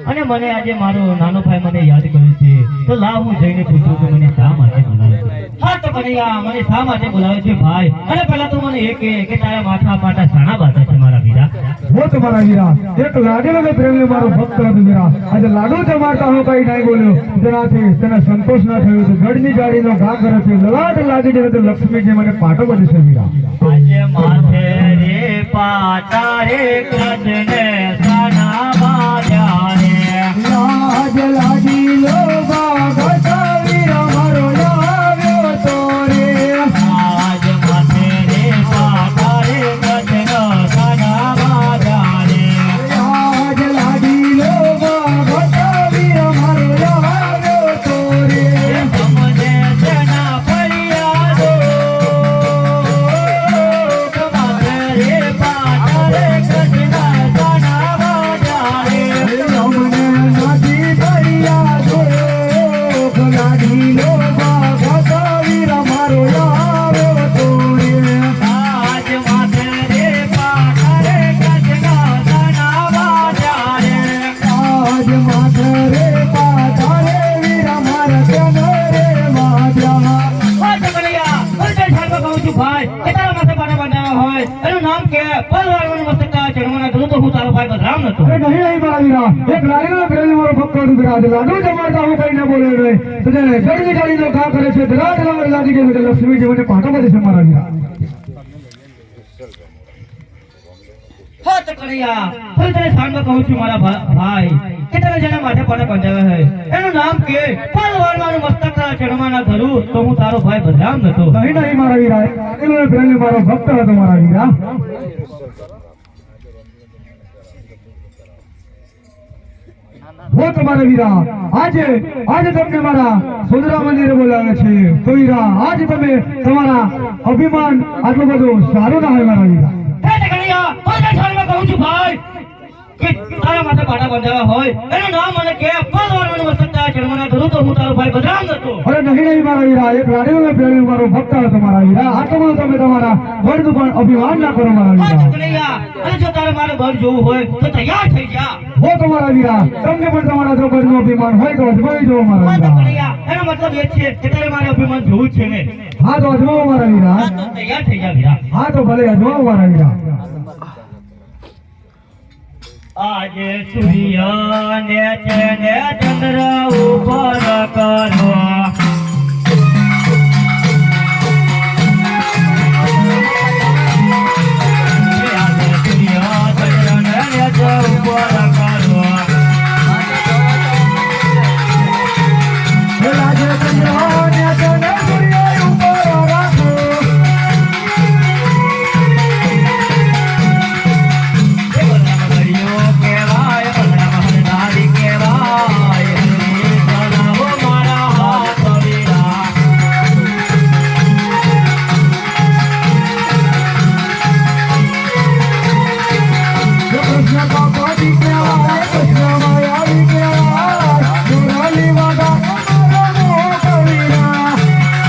અને મને આજે મારો નાનો ભાઈ મને યાદ કરે છે તો લાવ હું જઈને પૂછું કે મને શા માટે બોલાવે છે. હા તો કનૈયા મને શા માટે બોલાવે છે ભાઈ? અને પહેલા તો મને એ કે તારા માથા પાટા શાના બાતા છે મારા વીરા? वो तुम्हारा वीरा एक लाडो में प्रेम में मारो भक्त હતો वीरा આજે લાડુ જમાડતા હું કઈ નહીં બોલ્યો જેનાથી તેને સંતોષ ના થયો તો ગઢની ગાડીનો ઘા કરે છે લલાટ લાગી જાય તો લક્ષ્મી જે મને પાટો બધી છે વીરા આજે માથે રે પાટા રે કૃષ્ણ શાના બાજા રે લાજ લાગી લો બાગા વીરા મારો આવ્યો તો રે આજ માથે રે પાટા રે કૃષ્ણ શાના બાજા રે લાજ લાગી લો બાગા વીરા મારો આવ્યો તો રે સમજે તેના ફરિયાદો માથે રે પાટા રે કૃષ્ણ શાના બાજા રે અમને નથી ભર્યા દો લાગી લો બાગા વીરા મારો આવ્યો તો રે આજ માથે રે પાટા રે કૃષ્ણ શાના બાજા રે આજ માથે રે પાટા રે વીરા મારા તેમ રે માધ્યા ભાઈ કે તારા માથે પાટા બાંધ્યા હોય એનું નામ કે પલવારવાનું મસ્તકા ચડવાના કરું તો હું તારો ભાઈ બદરામ નતો. અરે નહીં નહીં મારા વીરા એક લાડીનો પ્રેમ મારો ભક્ત હતો વીરા આજે લાડુ જમાડતા હું કઈ ન બોલે રે તો તેને ગઢની ગાડીનો ઘા કરે છે ધરાટ લાગી ગયો એટલે લક્ષ્મી જે મને પાટો બધી છે મારા વીરા હા તો કનૈયા હું તને સાંભળવા કહું છું મારા ભાઈ કે તને જેના માથે પાટા બાંધ્યા હોય એનું નામ કે પલવારવાનું મસ્તકા ચડવાના કરું તો હું તારો ભાઈ બદરામ નતો. નહીં નહીં મારા વીરા એનો પ્રેમ મારો ભક્ત હતો મારા વીરા वो तुम्हारे वीरा આજે તમને મારા સોદરા મંદિરે બોલાવે છે તો વીરા આજે તમે તમારા અભિમાન આટલું બધું સારું ના હોય મારા વીરા હે તે કનૈયા હું તને સાંભળવા કહું છું ભાઈ કે તારા માથે પાટા બાંધ્યા હોય એનું નામ મને કે પલવારવાનું મસ્તકા ચડવાના કરું તો હું તારો ભાઈ બદરામ નતો. અરે નહીં નહીં મારા વીરા એક લાડીનો પ્રેમ મારો ભક્ત હતો મારા વીરા આટલું તમે તમારા વર્ગનું પણ અભિમાન ના કરો મારા હા તો વીરા કનૈયા અને જો તારે મારે ઘર જોવું હોય તો તૈયાર થઈ જા. वो तुम्हारा वीरा તમને પણ તમારા જો વર્ગનું અભિમાન હોય તો અજમાવી જુઓ મારા હા તો વીરા કનૈયા એનો મતલબ એ છે કે તારે મારે અભિમાન જોવું જ છે ને. હા તો અજમાવો મારા વીરા હા તો તૈયાર થઈ જા વીરા. હા તો ભલે અજમાવો મારા વીરા આજે સૂર્ય ને ચંદ્ર ઉપર કરો